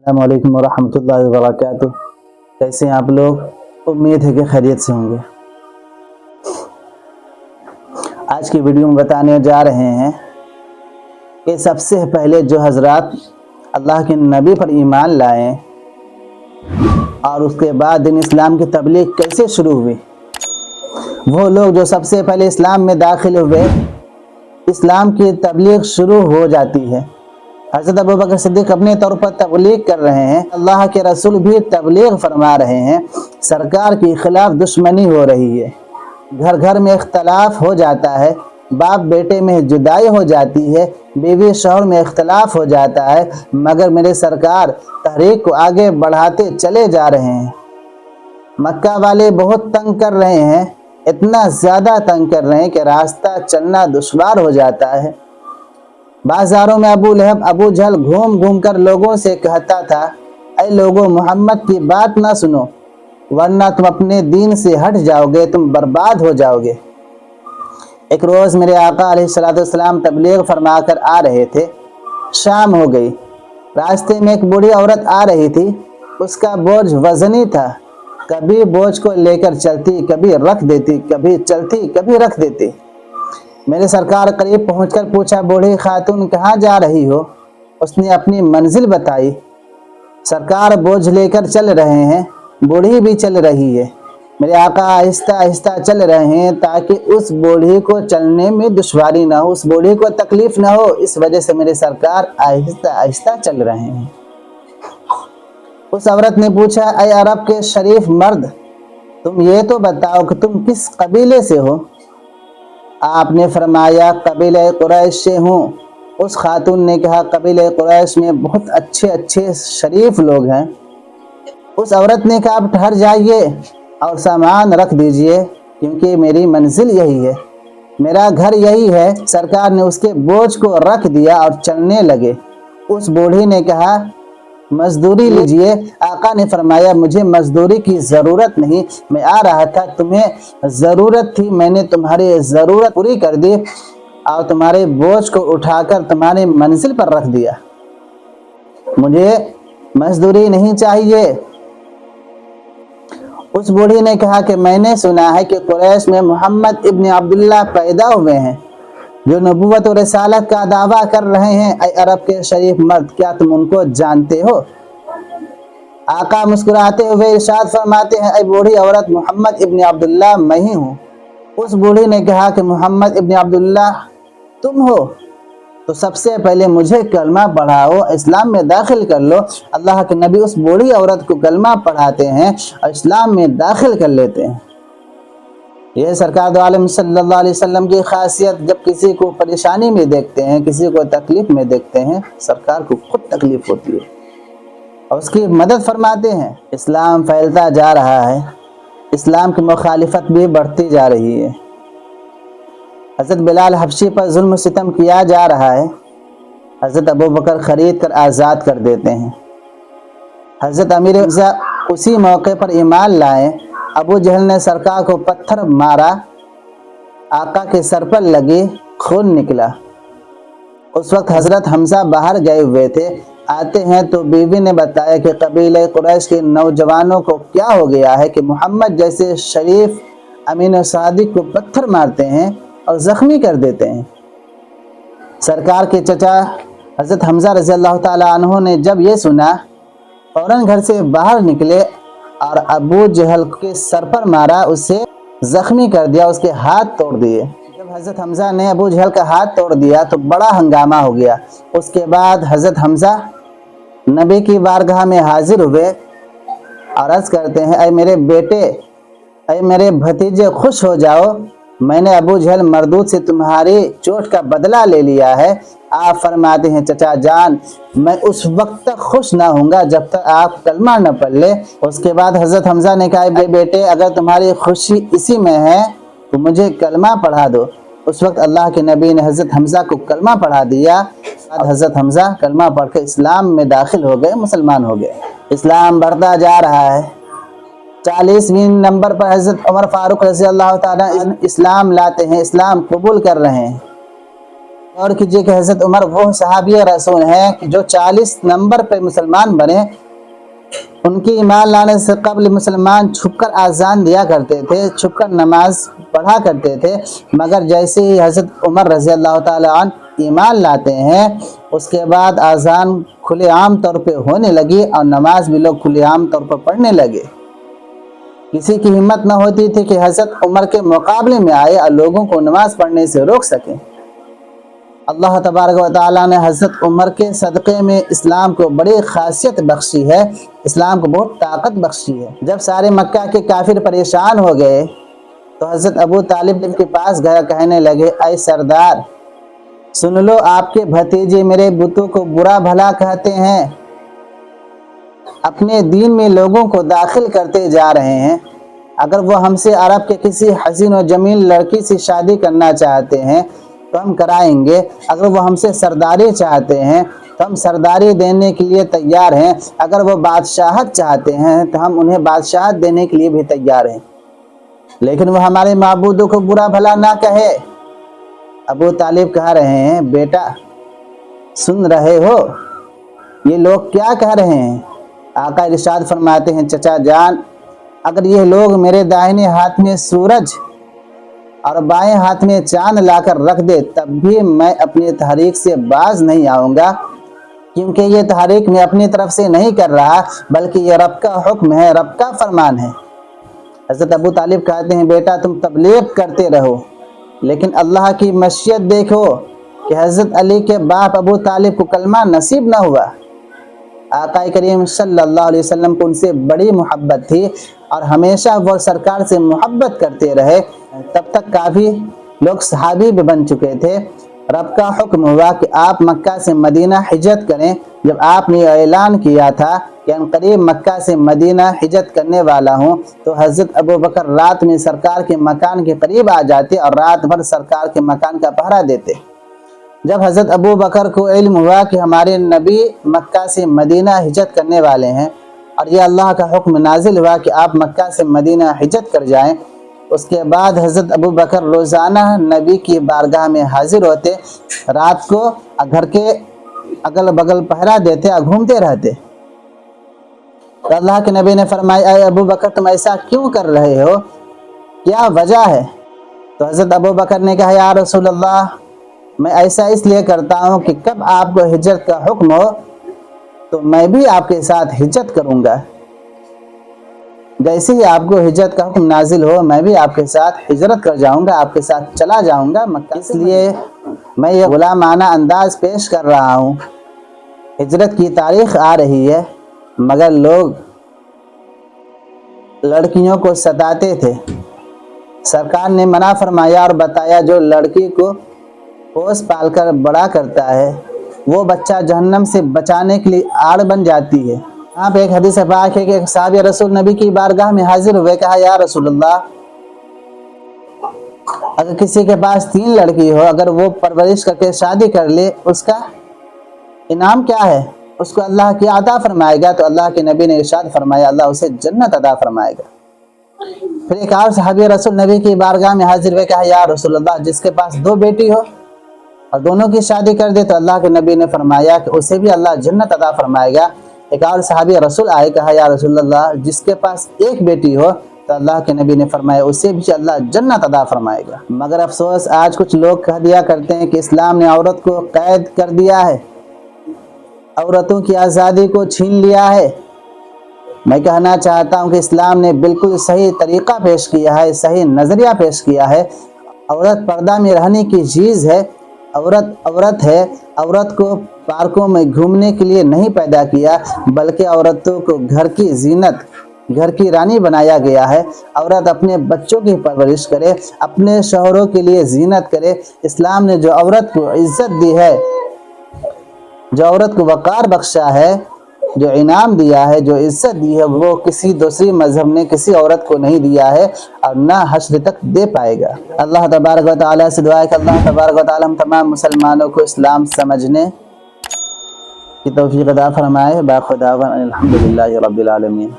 السلام علیکم ورحمۃ اللہ وبرکاتہ۔ کیسے ہیں آپ لوگ؟ امید ہے کہ خیریت سے ہوں گے۔ آج کی ویڈیو میں بتانے جا رہے ہیں کہ سب سے پہلے جو حضرات اللہ کے نبی پر ایمان لائے اور اس کے بعد دین اسلام کی تبلیغ کیسے شروع ہوئی۔ وہ لوگ جو سب سے پہلے اسلام میں داخل ہوئے، اسلام کی تبلیغ شروع ہو جاتی ہے۔ حضرت ابوبکر صدیق اپنے طور پر تبلیغ کر رہے ہیں، اللہ کے رسول بھی تبلیغ فرما رہے ہیں، سرکار کے خلاف دشمنی ہو رہی ہے، گھر گھر میں اختلاف ہو جاتا ہے، باپ بیٹے میں جدائی ہو جاتی ہے، بیوی شوہر میں اختلاف ہو جاتا ہے، مگر میرے سرکار تحریک کو آگے بڑھاتے چلے جا رہے ہیں۔ مکہ والے بہت تنگ کر رہے ہیں، اتنا زیادہ تنگ کر رہے ہیں کہ راستہ چلنا دشوار ہو جاتا ہے۔ بازاروں میں ابو لہب ابو جہل گھوم گھوم کر لوگوں سے کہتا تھا، اے لوگوں، محمد کی بات نہ سنو ورنہ تم اپنے دین سے ہٹ جاؤ گے، تم برباد ہو جاؤ گے۔ ایک روز میرے آقا علیہ السلام تبلیغ فرما کر آ رہے تھے، شام ہو گئی، راستے میں ایک بوڑھی عورت آ رہی تھی، اس کا بوجھ وزنی تھا، کبھی بوجھ کو لے کر چلتی، کبھی رکھ دیتی، کبھی چلتی، کبھی رکھ دیتی۔ میرے سرکار قریب پہنچ کر پوچھا، بوڑھی خاتون کہاں جا رہی ہو؟ اس نے اپنی منزل بتائی۔ سرکار بوجھ لے کر چل رہے ہیں، بوڑھی بھی چل رہی ہے، میرے آقا آہستہ آہستہ چل رہے ہیں تاکہ اس بوڑھی کو چلنے میں دشواری نہ ہو، اس بوڑھی کو تکلیف نہ ہو، اس وجہ سے میرے سرکار آہستہ آہستہ چل رہے ہیں۔ اس عورت نے پوچھا، اے عرب کے شریف مرد، تم یہ تو بتاؤ کہ تم کس قبیلے سے ہو؟ آپ نے فرمایا، قبیلہ قریش سے ہوں۔ اس خاتون نے کہا، قبیلہ قریش میں بہت اچھے اچھے شریف لوگ ہیں۔ اس عورت نے کہا، آپ ٹھہر جائیے اور سامان رکھ دیجئے، کیونکہ میری منزل یہی ہے، میرا گھر یہی ہے۔ سرکار نے اس کے بوجھ کو رکھ دیا اور چلنے لگے۔ اس بوڑھی نے کہا، مزدوری لیجئے۔ آقا نے فرمایا، مجھے مزدوری کی ضرورت نہیں، میں آ رہا تھا، تمہیں ضرورت تھی، میں نے تمہاری ضرورت پوری کر دی اور تمہارے بوجھ کو اٹھا کر تمہاری منزل پر رکھ دیا، مجھے مزدوری نہیں چاہیے۔ اس بوڑھی نے کہا کہ میں نے سنا ہے کہ قریش میں محمد ابن عبداللہ پیدا ہوئے ہیں جو نبوت و رسالت کا دعویٰ کر رہے ہیں۔ اے عرب کے شریف مرد، کیا تم ان کو جانتے ہو؟ آقا مسکراتے ہوئے ارشاد فرماتے ہیں، اے بوڑھی عورت، محمد ابن عبداللہ میں ہی ہوں۔ اس بوڑھی نے کہا کہ محمد ابن عبداللہ تم ہو تو سب سے پہلے مجھے کلمہ پڑھاؤ، اسلام میں داخل کر لو۔ اللہ کے نبی اس بوڑھی عورت کو کلمہ پڑھاتے ہیں اور اسلام میں داخل کر لیتے ہیں۔ یہ سرکار دو عالم صلی اللہ علیہ وسلم کی خاصیت، جب کسی کو پریشانی میں دیکھتے ہیں، کسی کو تکلیف میں دیکھتے ہیں، سرکار کو خود تکلیف ہوتی ہے اور اس کی مدد فرماتے ہیں۔ اسلام پھیلتا جا رہا ہے، اسلام کی مخالفت بھی بڑھتی جا رہی ہے۔ حضرت بلال حبشی پر ظلم و ستم کیا جا رہا ہے، حضرت ابوبکر خرید کر آزاد کر دیتے ہیں۔ حضرت امیر حمزہ اسی موقع پر ایمان لائے، ابو جہل نے سرکار کو پتھر مارا، آقا کے سر پر لگی، خون نکلا۔ اس وقت حضرت حمزہ باہر گئے ہوئے تھے، آتے ہیں تو بیوی نے بتایا کہ قبیلہ قریش کے نوجوانوں کو کیا ہو گیا ہے کہ محمد جیسے شریف امین و صادق کو پتھر مارتے ہیں اور زخمی کر دیتے ہیں۔ سرکار کے چچا حضرت حمزہ رضی اللہ تعالیٰ عنہ نے جب یہ سنا، فوراً گھر سے باہر نکلے اور ابو جہل کے سر پر مارا، اسے زخمی کر دیا، اس کے ہاتھ توڑ دیے۔ جب حضرت حمزہ نے ابو جہل کا ہاتھ توڑ دیا تو بڑا ہنگامہ ہو گیا۔ اس کے بعد حضرت حمزہ نبی کی بارگاہ میں حاضر ہوئے اور عرض کرتے ہیں، اے میرے بیٹے، اے میرے بھتیجے، خوش ہو جاؤ، میں نے ابو جہل مردود سے تمہاری چوٹ کا بدلہ لے لیا ہے۔ آپ فرماتے ہیں، چچا جان، میں اس وقت تک خوش نہ ہوں گا جب تک آپ کلمہ نہ پڑھ لے۔ اس کے بعد حضرت حمزہ نے کہا، اے بیٹے، اگر تمہاری خوشی اسی میں ہے تو مجھے کلمہ پڑھا دو۔ اس وقت اللہ کے نبی نے حضرت حمزہ کو کلمہ پڑھا دیا۔ حضرت حمزہ کلمہ پڑھ کے اسلام میں داخل ہو گئے، مسلمان ہو گئے۔ اسلام بڑھتا جا رہا ہے۔ 40ویں نمبر پر حضرت عمر فاروق رضی اللہ تعالیٰ اسلام لاتے ہیں، اسلام قبول کر رہے ہیں۔ اور کیجیے کہ حضرت عمر وہ صحابی رسول ہیں کہ جو 40 نمبر پہ مسلمان بنے۔ ان کی ایمان لانے سے قبل مسلمان چھپ کر اذان دیا کرتے تھے، چھپ کر نماز پڑھا کرتے تھے، مگر جیسے ہی حضرت عمر رضی اللہ تعالی عنہ ایمان لاتے ہیں اس کے بعد اذان کھلے عام طور پہ ہونے لگی اور نماز بھی لوگ کھلے عام طور پر پڑھنے لگے۔ کسی کی ہمت نہ ہوتی تھی کہ حضرت عمر کے مقابلے میں آئے اور لوگوں کو نماز پڑھنے سے روک سکیں۔ اللہ تبارک و تعالیٰ نے حضرت عمر کے صدقے میں اسلام کو بڑی خاصیت بخشی ہے، اسلام کو بہت طاقت بخشی ہے۔ جب سارے مکہ کے کافر پریشان ہو گئے تو حضرت ابو طالب کے پاس گئے، کہنے لگے اے سردار سن لو، آپ کے بھتیجے میرے بتوں کو برا بھلا کہتے ہیں، اپنے دین میں لوگوں کو داخل کرتے جا رہے ہیں۔ اگر وہ ہم سے عرب کے کسی حسین و جمیل لڑکی سے شادی کرنا چاہتے ہیں تو ہم کرائیں گے، اگر وہ ہم سے سرداری چاہتے ہیں تو ہم سرداری دینے کے لیے تیار ہیں، اگر وہ بادشاہت چاہتے ہیں تو ہم انہیں بادشاہت دینے کے لیے بھی تیار ہیں، لیکن وہ ہمارے معبودوں کو برا بھلا نہ کہے۔ ابو طالب کہہ رہے ہیں بیٹا سن رہے ہو یہ لوگ کیا کہہ رہے ہیں؟ آقا ارشاد فرماتے ہیں چچا جان، اگر یہ لوگ میرے دائیں ہاتھ میں سورج اور بائیں ہاتھ میں چاند لا کر رکھ دے تب بھی میں اپنی تحریک سے باز نہیں آؤں گا، کیونکہ یہ تحریک میں اپنی طرف سے نہیں کر رہا بلکہ یہ رب کا حکم ہے، رب کا فرمان ہے۔ حضرت ابو طالب کہتے ہیں بیٹا تم تبلیغ کرتے رہو، لیکن اللہ کی مشیت دیکھو کہ حضرت علی کے باپ ابو طالب کو کلمہ نصیب نہ ہوا۔ آقا کریم صلی اللہ علیہ وسلم کو ان سے بڑی محبت تھی اور ہمیشہ وہ سرکار سے محبت کرتے رہے، تب تک کافی لوگ صحابی بھی بن چکے تھے۔ رب کا حکم ہوا کہ آپ مکہ سے مدینہ ہجرت کریں۔ جب آپ نے اعلان کیا تھا کہ ان قریب مکہ سے مدینہ ہجرت کرنے والا ہوں تو حضرت ابو بکر رات میں سرکار کے مکان کے قریب آ جاتے اور رات بھر سرکار کے مکان کا پہرا دیتے۔ جب حضرت ابو بکر کو علم ہوا کہ ہمارے نبی مکہ سے مدینہ ہجرت کرنے والے ہیں اور یہ اللہ کا حکم نازل ہوا کہ آپ مکہ سے مدینہ ہجرت کر جائیں، اس کے بعد حضرت ابو بکر روزانہ نبی کی بارگاہ میں حاضر ہوتے، رات کو گھر کے اگل بغل پہرا دیتے اور گھومتے رہتے۔ تو اللہ کے نبی نے فرمایا اے ابو بکر تم ایسا کیوں کر رہے ہو، کیا وجہ ہے؟ تو حضرت ابو بکر نے کہا یا رسول اللہ میں ایسا اس لیے کرتا ہوں کہ کب آپ کو ہجرت کا حکم ہو تو میں بھی آپ کے ساتھ ہجرت کروں گا، جیسے ہی آپ کو ہجرت کا حکم نازل ہو میں بھی آپ کے ساتھ ہجرت کر جاؤں گا، آپ کے ساتھ چلا جاؤں گا مکہ۔ اس لیے میں یہ غلامانہ انداز پیش کر رہا ہوں۔ ہجرت کی تاریخ آ رہی ہے مگر لوگ لڑکیوں کو ستاتے تھے، سرکار نے منع فرمایا اور بتایا جو لڑکی کو پوس پال کر بڑا کرتا ہے وہ بچہ جہنم سے بچانے کے لیے آڑ بن جاتی ہے۔ یہاں پہ ایک حدیث پاک ہے کہ ایک صحابی رسول نبی کی بارگاہ میں حاضر ہوئے، کہا یا رسول اللہ اگر کسی کے پاس 3 لڑکی ہو، اگر وہ پرورش کر کے شادی کر لے اس کا انعام کیا ہے؟ اس کو اللہ کی عطا فرمائے گا۔ تو اللہ کے نبی نے ارشاد فرمایا اللہ اسے جنت عطا فرمائے گا۔ پھر ایک اور صحابی رسول نبی کی بارگاہ میں حاضر ہوئے، کہا یا رسول اللہ جس کے پاس 2 بیٹی ہو اور دونوں کی شادی کر دے تو اللہ کے نبی نے فرمایا کہ اسے بھی اللہ جنت عطا فرمائے گا۔ ایک اور صحابی رسول آئے، کہا یا رسول اللہ جس کے پاس 1 بیٹی ہو تو اللہ کے نبی نے فرمایا اسے بھی اللہ جنت عطا فرمائے گا۔ مگر افسوس آج کچھ لوگ کہہ دیا کرتے ہیں کہ اسلام نے عورت کو قید کر دیا ہے، عورتوں کی آزادی کو چھین لیا ہے۔ میں کہنا چاہتا ہوں کہ اسلام نے بالکل صحیح طریقہ پیش کیا ہے، صحیح نظریہ پیش کیا ہے۔ عورت پردہ میں رہنے کی چیز ہے، عورت ہے، عورت کو پارکوں میں گھومنے کے لیے نہیں پیدا کیا بلکہ عورتوں کو گھر کی زینت، گھر کی رانی بنایا گیا ہے۔ عورت اپنے بچوں کی پرورش کرے، اپنے شوہروں کے لیے زینت کرے۔ اسلام نے جو عورت کو عزت دی ہے، جو عورت کو وقار بخشا ہے، جو انعام دیا ہے، جو عزت دی ہے، وہ کسی دوسری مذہب نے کسی عورت کو نہیں دیا ہے اور نہ حشر تک دے پائے گا۔ اللہ تبارک و تعالیٰ سے دعا ہے کہ اللہ تبارک و تعالیٰ ہم تمام مسلمانوں کو اسلام سمجھنے کی توفیق عطا فرمائے۔ باخر دعوانا الحمدللہ رب العالمین۔